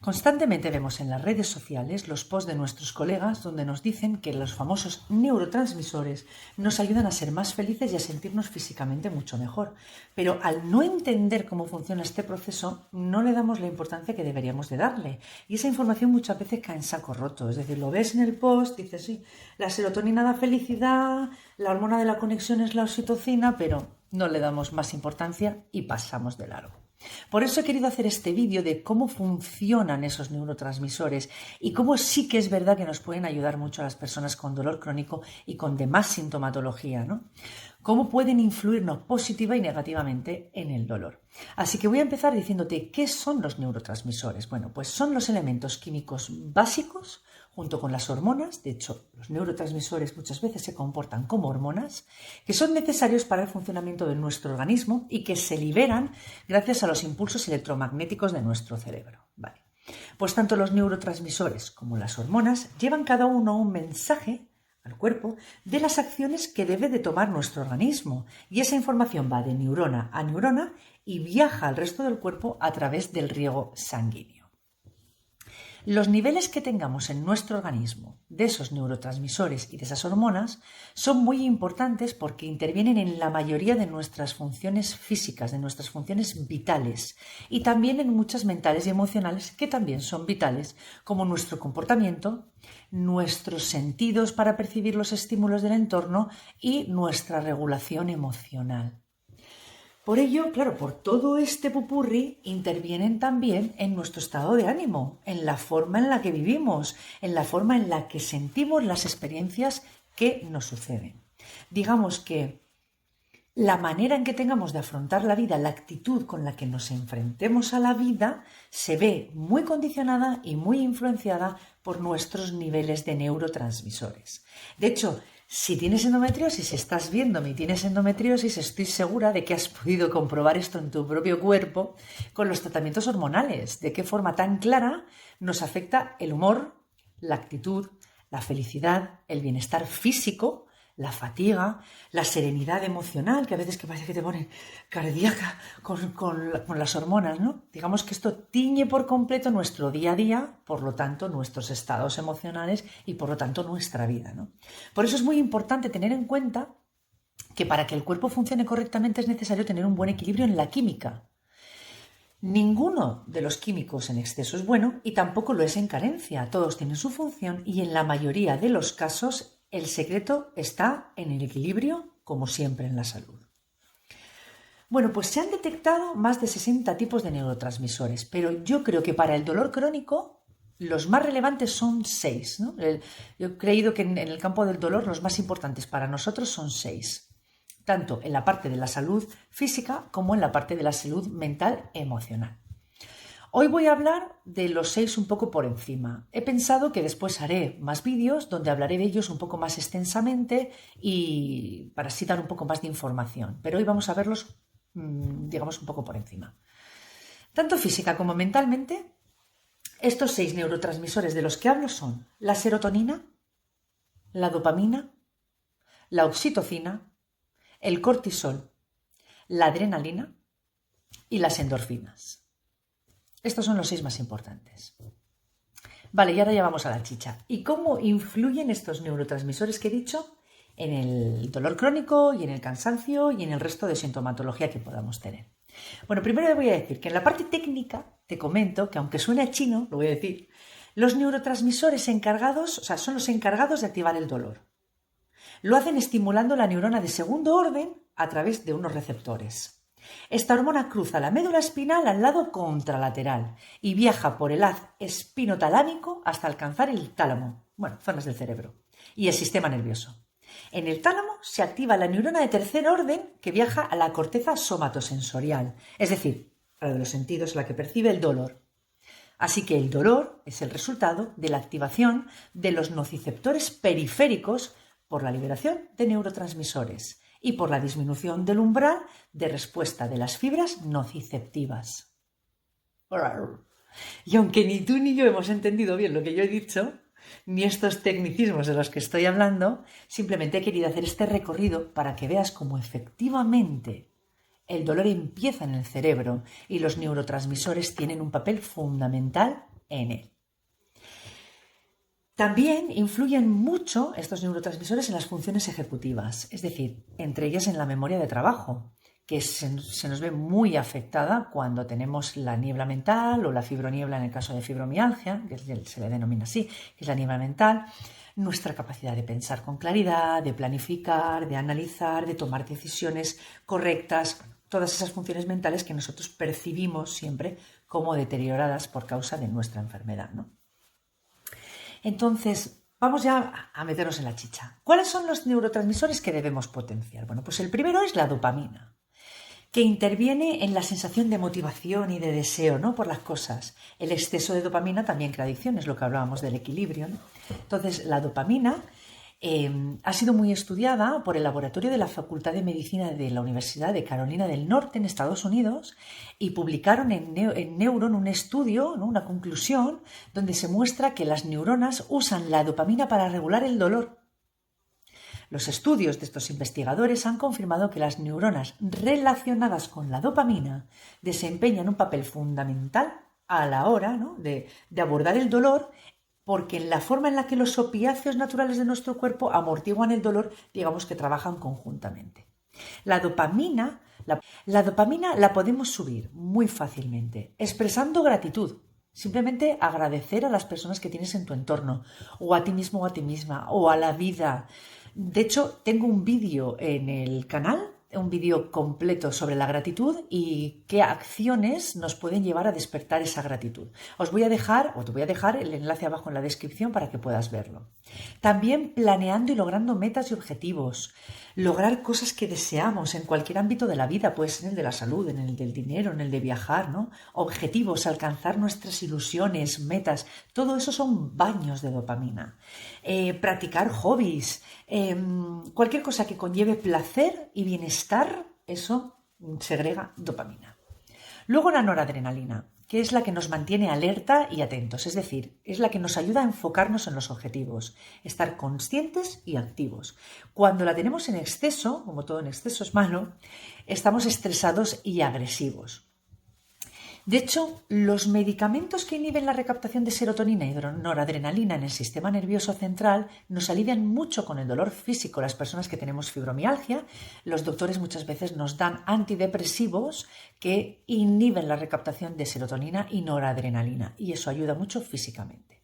Constantemente vemos en las redes sociales los posts de nuestros colegas donde nos dicen que los famosos neurotransmisores nos ayudan a ser más felices y a sentirnos físicamente mucho mejor. Pero al no entender cómo funciona este proceso, no le damos la importancia que deberíamos de darle. Y esa información muchas veces cae en saco roto. Es decir, lo ves en el post, dices, sí, la serotonina da felicidad, la hormona de la conexión es la oxitocina, pero no le damos más importancia y pasamos de largo. Por eso he querido hacer este vídeo de cómo funcionan esos neurotransmisores y cómo sí que es verdad que nos pueden ayudar mucho a las personas con dolor crónico y con demás sintomatología, ¿no? Cómo pueden influirnos positiva y negativamente en el dolor. Así que voy a empezar diciéndote qué son los neurotransmisores. Bueno, pues son los elementos químicos básicos junto con las hormonas. De hecho, los neurotransmisores muchas veces se comportan como hormonas que son necesarios para el funcionamiento de nuestro organismo y que se liberan gracias a los impulsos electromagnéticos de nuestro cerebro. Vale. Pues tanto los neurotransmisores como las hormonas llevan cada uno un mensaje al cuerpo de las acciones que debe de tomar nuestro organismo, y esa información va de neurona a neurona y viaja al resto del cuerpo a través del riego sanguíneo. Los niveles que tengamos en nuestro organismo de esos neurotransmisores y de esas hormonas son muy importantes porque intervienen en la mayoría de nuestras funciones físicas, de nuestras funciones vitales, y también en muchas mentales y emocionales que también son vitales, como nuestro comportamiento, nuestros sentidos para percibir los estímulos del entorno y nuestra regulación emocional. Por ello, claro, por todo este popurrí intervienen también en nuestro estado de ánimo, en la forma en la que vivimos, en la forma en la que sentimos las experiencias que nos suceden. Digamos que la manera en que tengamos de afrontar la vida, la actitud con la que nos enfrentemos a la vida, se ve muy condicionada y muy influenciada por nuestros niveles de neurotransmisores. De hecho, si tienes endometriosis, si estás viéndome y tienes endometriosis, estoy segura de que has podido comprobar esto en tu propio cuerpo con los tratamientos hormonales, de qué forma tan clara nos afecta el humor, la actitud, la felicidad, el bienestar físico, la fatiga, la serenidad emocional, que a veces que parece que te ponen cardíaca con las hormonas, ¿no? Digamos que esto tiñe por completo nuestro día a día, por lo tanto nuestros estados emocionales y por lo tanto nuestra vida, ¿no? Por eso es muy importante tener en cuenta que para que el cuerpo funcione correctamente es necesario tener un buen equilibrio en la química. Ninguno de los químicos en exceso es bueno y tampoco lo es en carencia. Todos tienen su función y en la mayoría de los casos el secreto está en el equilibrio, como siempre en la salud. Bueno, pues se han detectado más de 60 tipos de neurotransmisores, pero yo creo que para el dolor crónico los más relevantes son 6, ¿no? Yo he creído que en el campo del dolor los más importantes para nosotros son 6, tanto en la parte de la salud física como en la parte de la salud mental e emocional. Hoy voy a hablar de los 6 un poco por encima. He pensado que después haré más vídeos donde hablaré de ellos un poco más extensamente y para así dar un poco más de información. Pero hoy vamos a verlos, digamos, un poco por encima. Tanto física como mentalmente, estos 6 neurotransmisores de los que hablo son la serotonina, la dopamina, la oxitocina, el cortisol, la adrenalina y las endorfinas. Estos son los 6 más importantes. Vale, y ahora ya vamos a la chicha. ¿Y cómo influyen estos neurotransmisores que he dicho en el dolor crónico y en el cansancio y en el resto de sintomatología que podamos tener? Bueno, primero te voy a decir que en la parte técnica te comento que, aunque suene a chino, lo voy a decir, los neurotransmisores encargados, son los encargados de activar el dolor. Lo hacen estimulando la neurona de segundo orden a través de unos receptores. Esta hormona cruza la médula espinal al lado contralateral y viaja por el haz espinotalámico hasta alcanzar el tálamo, zonas del cerebro, y el sistema nervioso. En el tálamo se activa la neurona de tercer orden que viaja a la corteza somatosensorial, es decir, a la de los sentidos, la que percibe el dolor. Así que el dolor es el resultado de la activación de los nociceptores periféricos por la liberación de neurotransmisores y por la disminución del umbral de respuesta de las fibras nociceptivas. Y aunque ni tú ni yo hemos entendido bien lo que yo he dicho, ni estos tecnicismos de los que estoy hablando, simplemente he querido hacer este recorrido para que veas cómo efectivamente el dolor empieza en el cerebro y los neurotransmisores tienen un papel fundamental en él. También influyen mucho estos neurotransmisores en las funciones ejecutivas, es decir, entre ellas en la memoria de trabajo, que se nos ve muy afectada cuando tenemos la niebla mental o la fibroniebla en el caso de fibromialgia, que se le denomina así, que es la niebla mental, nuestra capacidad de pensar con claridad, de planificar, de analizar, de tomar decisiones correctas, todas esas funciones mentales que nosotros percibimos siempre como deterioradas por causa de nuestra enfermedad, ¿no? Entonces, vamos ya a meternos en la chicha. ¿Cuáles son los neurotransmisores que debemos potenciar? Bueno, pues el primero es la dopamina, que interviene en la sensación de motivación y de deseo, ¿no?, por las cosas. El exceso de dopamina también crea adicción, es lo que hablábamos del equilibrio, ¿no? Entonces, la dopamina ha sido muy estudiada por el laboratorio de la Facultad de Medicina de la Universidad de Carolina del Norte en Estados Unidos y publicaron en Neuron un estudio, ¿no?, una conclusión, donde se muestra que las neuronas usan la dopamina para regular el dolor. Los estudios de estos investigadores han confirmado que las neuronas relacionadas con la dopamina desempeñan un papel fundamental a la hora, ¿no?, de abordar el dolor, porque en la forma en la que los opiáceos naturales de nuestro cuerpo amortiguan el dolor, digamos que trabajan conjuntamente. La dopamina la podemos subir muy fácilmente, expresando gratitud. Simplemente agradecer a las personas que tienes en tu entorno, o a ti mismo o a ti misma, o a la vida. De hecho, tengo un vídeo en el canal, un vídeo completo sobre la gratitud y qué acciones nos pueden llevar a despertar esa gratitud. Te voy a dejar el enlace abajo en la descripción para que puedas verlo. También planeando y logrando metas y objetivos. Lograr cosas que deseamos en cualquier ámbito de la vida, puede ser en el de la salud, en el del dinero, en el de viajar, ¿no? Objetivos, alcanzar nuestras ilusiones, metas, todo eso son baños de dopamina. Practicar hobbies, cualquier cosa que conlleve placer y bienestar, eso segrega dopamina. Luego la noradrenalina, que es la que nos mantiene alerta y atentos, es decir, es la que nos ayuda a enfocarnos en los objetivos, estar conscientes y activos. Cuando la tenemos en exceso, como todo en exceso es malo, estamos estresados y agresivos. De hecho, los medicamentos que inhiben la recaptación de serotonina y noradrenalina en el sistema nervioso central nos alivian mucho con el dolor físico. Las personas que tenemos fibromialgia, los doctores muchas veces nos dan antidepresivos que inhiben la recaptación de serotonina y noradrenalina, y eso ayuda mucho físicamente.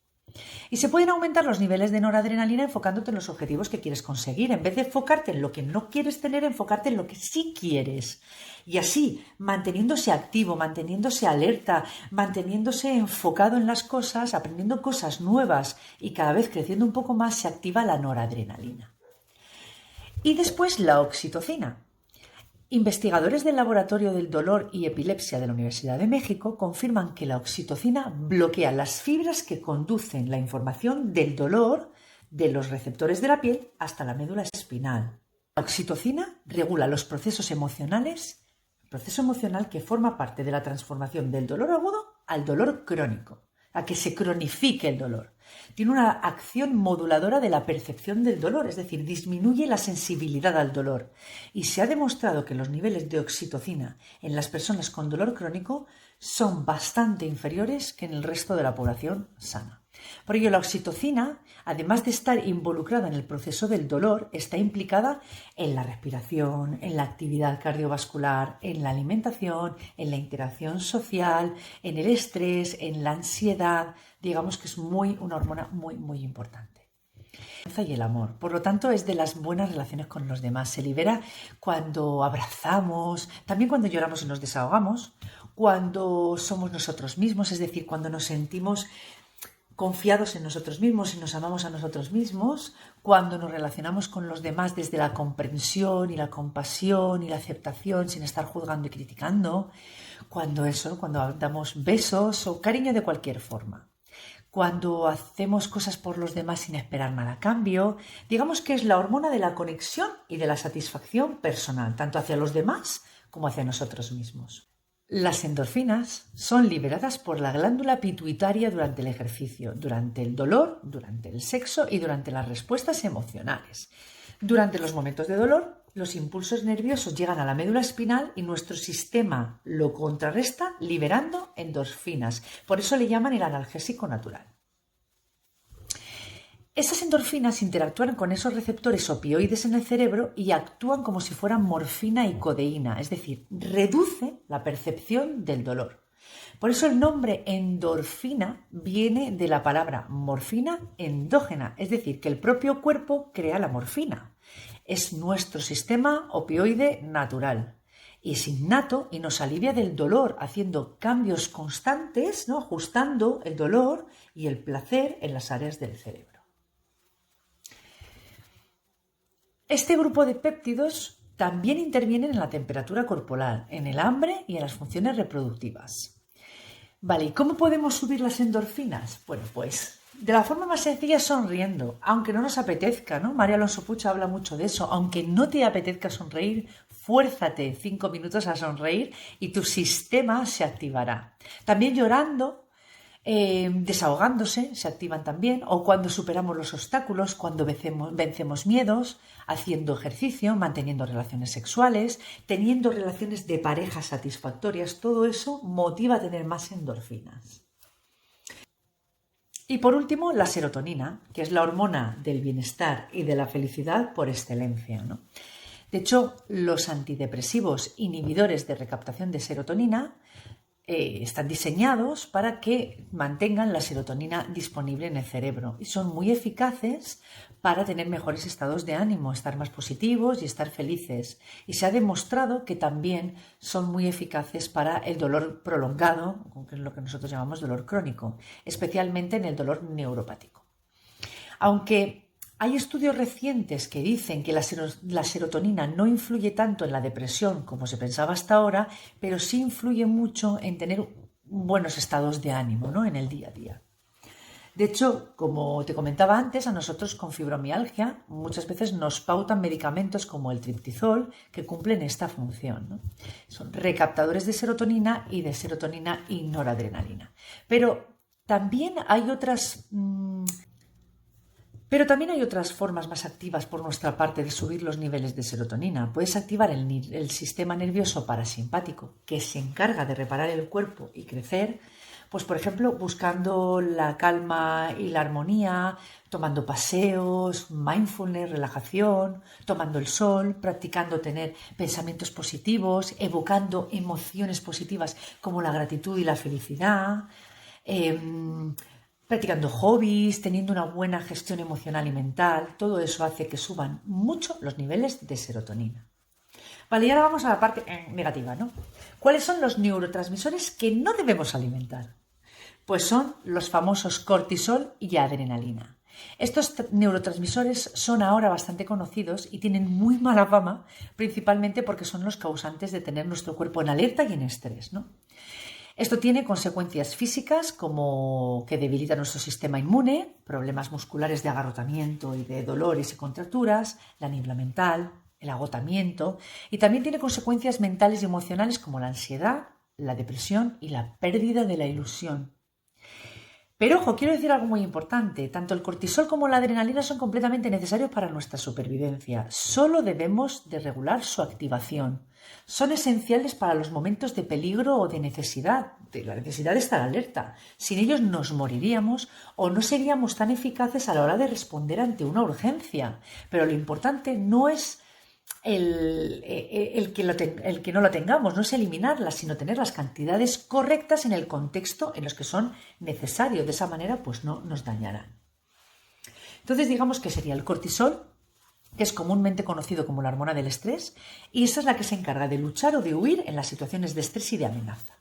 Y se pueden aumentar los niveles de noradrenalina enfocándote en los objetivos que quieres conseguir. En vez de enfocarte en lo que no quieres tener, enfocarte en lo que sí quieres. Y así, manteniéndose activo, manteniéndose alerta, manteniéndose enfocado en las cosas, aprendiendo cosas nuevas y cada vez creciendo un poco más, se activa la noradrenalina. Y después la oxitocina. Investigadores del Laboratorio del Dolor y Epilepsia de la Universidad de México confirman que la oxitocina bloquea las fibras que conducen la información del dolor de los receptores de la piel hasta la médula espinal. La oxitocina regula los procesos emocionales, el proceso emocional que forma parte de la transformación del dolor agudo al dolor crónico, a que se cronifique el dolor. Tiene una acción moduladora de la percepción del dolor, es decir, disminuye la sensibilidad al dolor. Y se ha demostrado que los niveles de oxitocina en las personas con dolor crónico son bastante inferiores que en el resto de la población sana. Por ello, la oxitocina, además de estar involucrada en el proceso del dolor, está implicada en la respiración, en la actividad cardiovascular, en la alimentación, en la interacción social, en el estrés, en la ansiedad. Digamos que es una hormona muy importante. Y el amor, por lo tanto, es de las buenas relaciones con los demás. Se libera cuando abrazamos, también cuando lloramos y nos desahogamos, cuando somos nosotros mismos, es decir, cuando nos sentimos confiados en nosotros mismos y nos amamos a nosotros mismos, cuando nos relacionamos con los demás desde la comprensión y la compasión y la aceptación sin estar juzgando y criticando, cuando damos besos o cariño de cualquier forma, cuando hacemos cosas por los demás sin esperar nada a cambio. Digamos que es la hormona de la conexión y de la satisfacción personal, tanto hacia los demás como hacia nosotros mismos. Las endorfinas son liberadas por la glándula pituitaria durante el ejercicio, durante el dolor, durante el sexo y durante las respuestas emocionales. Durante los momentos de dolor, los impulsos nerviosos llegan a la médula espinal y nuestro sistema lo contrarresta liberando endorfinas. Por eso le llaman el analgésico natural. Esas endorfinas interactúan con esos receptores opioides en el cerebro y actúan como si fueran morfina y codeína, es decir, reduce la percepción del dolor. Por eso el nombre endorfina viene de la palabra morfina endógena, es decir, que el propio cuerpo crea la morfina. Es nuestro sistema opioide natural. Y es innato y nos alivia del dolor, haciendo cambios constantes, ¿no? Ajustando el dolor y el placer en las áreas del cerebro. Este grupo de péptidos también intervienen en la temperatura corporal, en el hambre y en las funciones reproductivas. Vale, ¿y cómo podemos subir las endorfinas? Bueno, pues de la forma más sencilla es sonriendo, aunque no nos apetezca, ¿no? María Alonso Puig habla mucho de eso. Aunque no te apetezca sonreír, fuérzate 5 minutos a sonreír y tu sistema se activará. También llorando, desahogándose, se activan también, o cuando superamos los obstáculos, cuando vencemos miedos, haciendo ejercicio, manteniendo relaciones sexuales, teniendo relaciones de pareja satisfactorias, todo eso motiva a tener más endorfinas. Y por último, la serotonina, que es la hormona del bienestar y de la felicidad por excelencia, ¿no? De hecho, los antidepresivos inhibidores de recaptación de serotonina están diseñados para que mantengan la serotonina disponible en el cerebro y son muy eficaces para tener mejores estados de ánimo, estar más positivos y estar felices. Y se ha demostrado que también son muy eficaces para el dolor prolongado, que es lo que nosotros llamamos dolor crónico, especialmente en el dolor neuropático. Aunque hay estudios recientes que dicen que la serotonina no influye tanto en la depresión como se pensaba hasta ahora, pero sí influye mucho en tener buenos estados de ánimo, ¿no? En el día a día. De hecho, como te comentaba antes, a nosotros con fibromialgia muchas veces nos pautan medicamentos como el triptizol que cumplen esta función, ¿no? Son recaptadores de serotonina y noradrenalina. Pero también hay otras formas más activas por nuestra parte de subir los niveles de serotonina. Puedes activar el sistema nervioso parasimpático, que se encarga de reparar el cuerpo y crecer, pues por ejemplo buscando la calma y la armonía, tomando paseos, mindfulness, relajación, tomando el sol, practicando tener pensamientos positivos, evocando emociones positivas como la gratitud y la felicidad, practicando hobbies, teniendo una buena gestión emocional y mental. Todo eso hace que suban mucho los niveles de serotonina. Vale, y ahora vamos a la parte negativa, ¿no? ¿Cuáles son los neurotransmisores que no debemos alimentar? Pues son los famosos cortisol y adrenalina. Estos neurotransmisores son ahora bastante conocidos y tienen muy mala fama, principalmente porque son los causantes de tener nuestro cuerpo en alerta y en estrés, ¿no? Esto tiene consecuencias físicas como que debilita nuestro sistema inmune, problemas musculares de agarrotamiento y de dolores y contracturas, la niebla mental, el agotamiento, y también tiene consecuencias mentales y emocionales como la ansiedad, la depresión y la pérdida de la ilusión. Pero ojo, quiero decir algo muy importante. Tanto el cortisol como la adrenalina son completamente necesarios para nuestra supervivencia. Solo debemos de regular su activación. Son esenciales para los momentos de peligro o de necesidad, de la necesidad de estar alerta. Sin ellos nos moriríamos o no seríamos tan eficaces a la hora de responder ante una urgencia. Pero lo importante no es el que no lo tengamos, no es eliminarlas, sino tener las cantidades correctas en el contexto en los que son necesarios. De esa manera, pues no nos dañarán. Entonces, digamos que sería el cortisol, que es comúnmente conocido como la hormona del estrés, y esa es la que se encarga de luchar o de huir en las situaciones de estrés y de amenaza.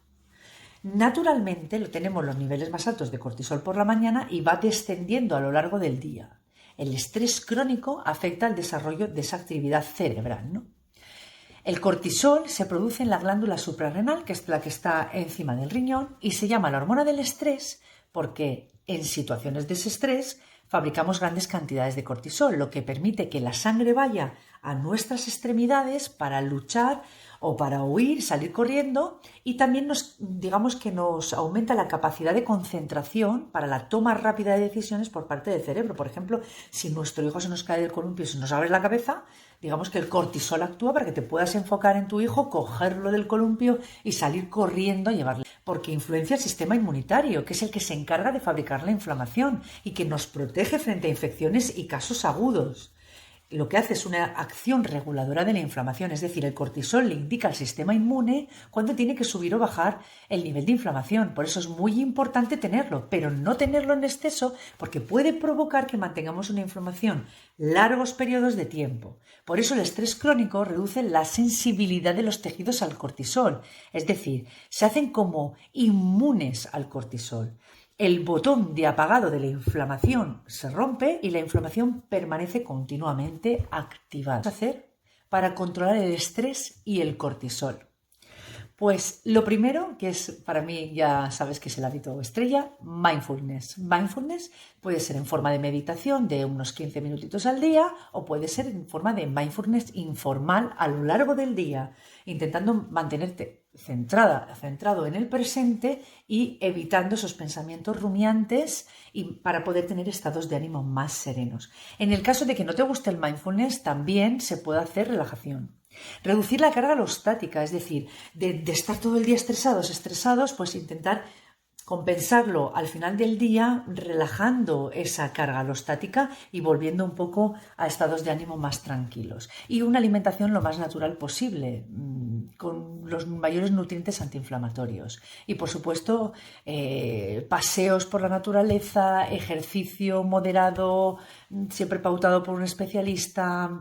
Naturalmente, tenemos los niveles más altos de cortisol por la mañana y va descendiendo a lo largo del día. El estrés crónico afecta al desarrollo de esa actividad cerebral, ¿no? El cortisol se produce en la glándula suprarrenal, que es la que está encima del riñón, y se llama la hormona del estrés porque en situaciones de ese estrés fabricamos grandes cantidades de cortisol, lo que permite que la sangre vaya a nuestras extremidades para luchar o para huir, salir corriendo, y también digamos que nos aumenta la capacidad de concentración para la toma rápida de decisiones por parte del cerebro. Por ejemplo, si nuestro hijo se nos cae del columpio y se nos abre la cabeza, digamos que el cortisol actúa para que te puedas enfocar en tu hijo, cogerlo del columpio y salir corriendo a llevarle. Porque influencia el sistema inmunitario, que es el que se encarga de fabricar la inflamación y que nos protege frente a infecciones y casos agudos. Lo que hace es una acción reguladora de la inflamación, es decir, el cortisol le indica al sistema inmune cuándo tiene que subir o bajar el nivel de inflamación. Por eso es muy importante tenerlo, pero no tenerlo en exceso porque puede provocar que mantengamos una inflamación largos periodos de tiempo. Por eso el estrés crónico reduce la sensibilidad de los tejidos al cortisol, es decir, se hacen como inmunes al cortisol. El botón de apagado de la inflamación se rompe y la inflamación permanece continuamente activada. ¿Qué hacer para controlar el estrés y el cortisol? Pues lo primero, que es para mí, ya sabes que es el hábito estrella, mindfulness. Mindfulness puede ser en forma de meditación de unos 15 minutitos al día o puede ser en forma de mindfulness informal a lo largo del día, intentando mantenerte centrado en el presente y evitando esos pensamientos rumiantes y para poder tener estados de ánimo más serenos. En el caso de que no te guste el mindfulness, también se puede hacer relajación. Reducir la carga alostática, es decir, de estar todo el día estresados, pues intentar compensarlo al final del día relajando esa carga alostática y volviendo un poco a estados de ánimo más tranquilos. Y una alimentación lo más natural posible, con los mayores nutrientes antiinflamatorios. Y por supuesto, paseos por la naturaleza, ejercicio moderado, siempre pautado por un especialista.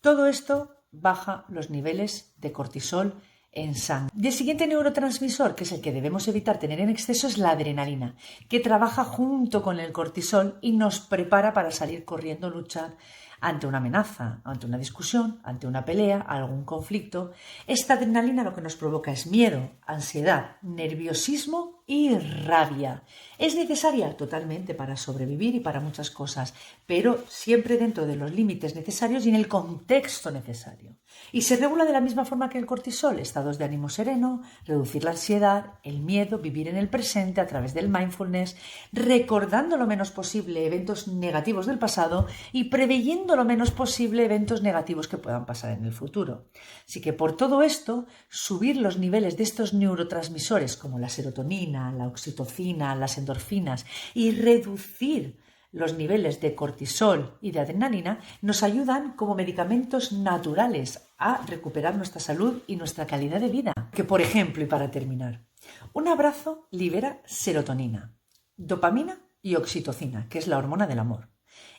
Todo esto baja los niveles de cortisol en sangre. Y el siguiente neurotransmisor, que es el que debemos evitar tener en exceso, es la adrenalina, que trabaja junto con el cortisol y nos prepara para salir corriendo, luchar ante una amenaza, ante una discusión, ante una pelea, algún conflicto. Esta adrenalina lo que nos provoca es miedo, ansiedad, nerviosismo y rabia. ¿Es necesaria? Totalmente, para sobrevivir y para muchas cosas, pero siempre dentro de los límites necesarios y en el contexto necesario. Y se regula de la misma forma que el cortisol, estados de ánimo sereno, reducir la ansiedad, el miedo, vivir en el presente a través del mindfulness, recordando lo menos posible eventos negativos del pasado y preveyendo lo menos posible eventos negativos que puedan pasar en el futuro. Así que por todo esto, subir los niveles de estos neurotransmisores como la serotonina, la oxitocina, las endorfinas y reducir los niveles de cortisol y de adrenalina nos ayudan como medicamentos naturales a recuperar nuestra salud y nuestra calidad de vida. Que, por ejemplo, y para terminar, un abrazo libera serotonina, dopamina y oxitocina, que es la hormona del amor,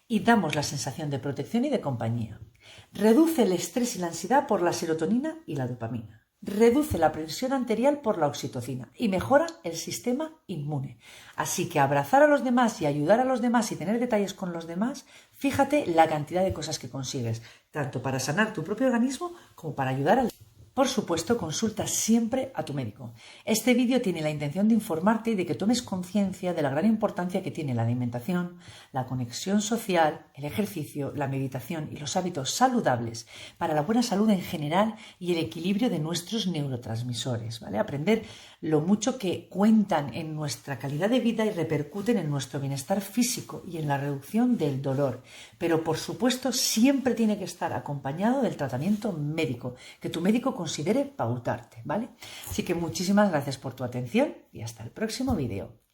y damos la sensación de protección y de compañía. Reduce el estrés y la ansiedad por la serotonina y la dopamina. Reduce la presión arterial por la oxitocina y mejora el sistema inmune. Así que abrazar a los demás y ayudar a los demás y tener detalles con los demás, fíjate la cantidad de cosas que consigues, tanto para sanar tu propio organismo como para ayudar al... Por supuesto, consulta siempre a tu médico. Este vídeo tiene la intención de informarte y de que tomes conciencia de la gran importancia que tiene la alimentación, la conexión social, el ejercicio, la meditación y los hábitos saludables para la buena salud en general y el equilibrio de nuestros neurotransmisores, ¿vale? Aprender lo mucho que cuentan en nuestra calidad de vida y repercuten en nuestro bienestar físico y en la reducción del dolor. Pero, por supuesto, siempre tiene que estar acompañado del tratamiento médico, que tu médico considere pautarte, ¿vale? Así que muchísimas gracias por tu atención y hasta el próximo vídeo.